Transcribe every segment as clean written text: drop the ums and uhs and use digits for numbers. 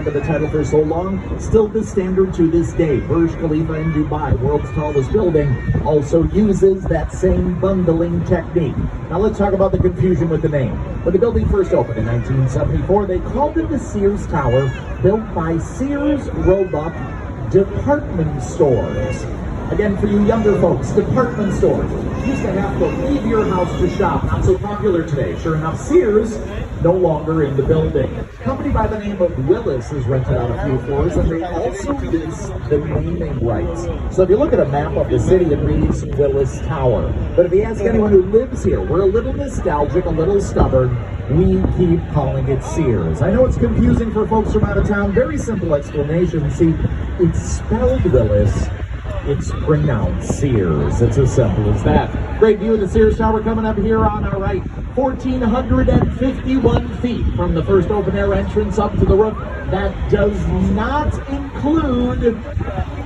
The title for so long, still the standard to this day. Burj Khalifa in Dubai, world's tallest building, also uses that same bungling technique. Now let's talk about the confusion with the name. When the building first opened in 1974, they called it the Sears Tower, built by Sears Roebuck Department Stores. Again, for you younger folks, department stores. You used to have to leave your house to shop. Not so popular today. Sure enough, Sears no longer in the building. A company by the name of Willis has rented out a few floors, and they also lease the naming rights. So if you look at a map of the city, it reads Willis Tower. But if you ask anyone who lives here, we're a little nostalgic, a little stubborn. We keep calling it Sears. I know it's confusing for folks from out of town. Very simple explanation. See, it's spelled Willis. It's pronounced Sears. It's as simple as that. Great view of the Sears Tower coming up here on our right. 1,451 feet from the first open-air entrance up to the roof. That does not include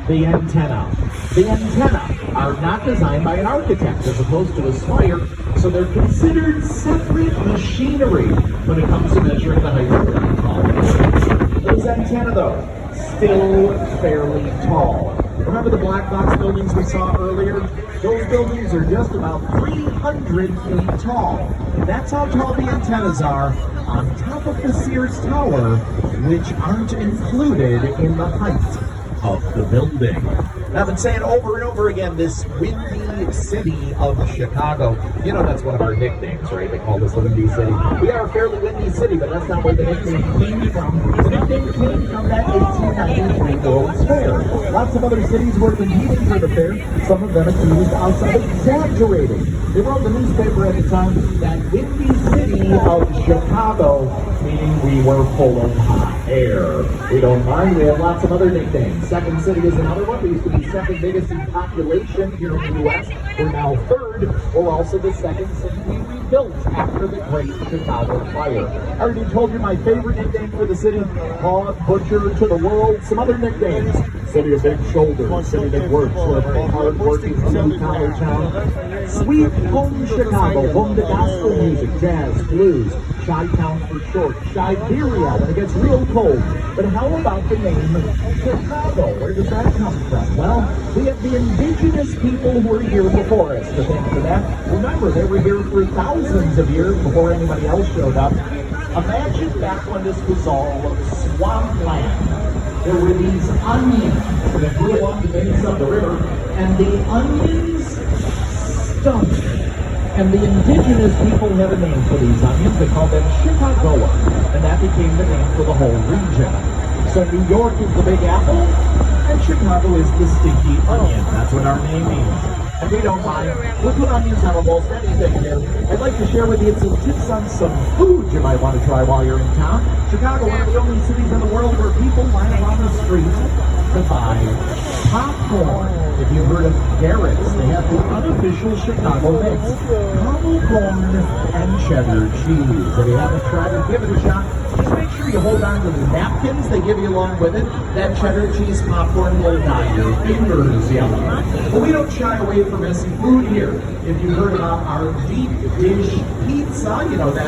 the antenna. The antenna are not designed by an architect as opposed to a spire, so they're considered separate machinery when it comes to measuring the height of the tall. Those antenna, though, still fairly tall. Remember the black box buildings we saw earlier? Those buildings are just about 300 feet tall. That's how tall the antennas are on top of the Sears Tower, which aren't included in the height of the building. I've been saying over and over again, this windy city of Chicago. You know, that's one of our nicknames, right? They call us the Windy City. We are a fairly windy city, but that's not where the nickname came from. The nickname came from that 1893 World's Fair. Lots of other cities were competing for the fair. Some of them accused us of exaggerating. They wrote in the newspaper at the time that windy city of Chicago, meaning we were full of hot air. We don't mind. We have lots of other nicknames. Second City is another one. We used to be second biggest in population here in the U.S. We're now third. We're also the second city we rebuilt after the Great Chicago Fire. I already told you my favorite nickname for the city. Hog Butcher to the world. Some other nicknames. City of Big Shoulders. City that works. We're a very hard-working blue-collar town. Sweet Home Chicago. Home to gospel music, jazz, blues. Chi-Town for short. Siberia when it gets real cold. But how about the name Chicago? Where does that come from? Well, we have the indigenous people who were here before us to thank for that. Remember, they were here for thousands of years before anybody else showed up. Imagine back when this was all swampland. There were these onions that grew along the banks of the river, and the onions stunk. And the indigenous people had a name for these onions. They called them Chicagoa, and that became the name for the whole region. So New York is the Big Apple, and Chicago is the Stinky Onion. That's what our name means. And we don't mind. We'll put onions on almost anything here. I'd like to share with you some tips on some food you might want to try while you're in town. Chicago, one of the only cities in the world where people line around the street to buy popcorn. If you've heard of Garrett's, they have the unofficial Chicago mix. Caramel corn and cheddar cheese. If you haven't tried it, give it a shot. Just make sure you hold on to the napkins they give you along with it. That cheddar cheese popcorn will dye your fingers yellow. But we don't shy away from messy food here. If you heard about our deep dish pizza, you know that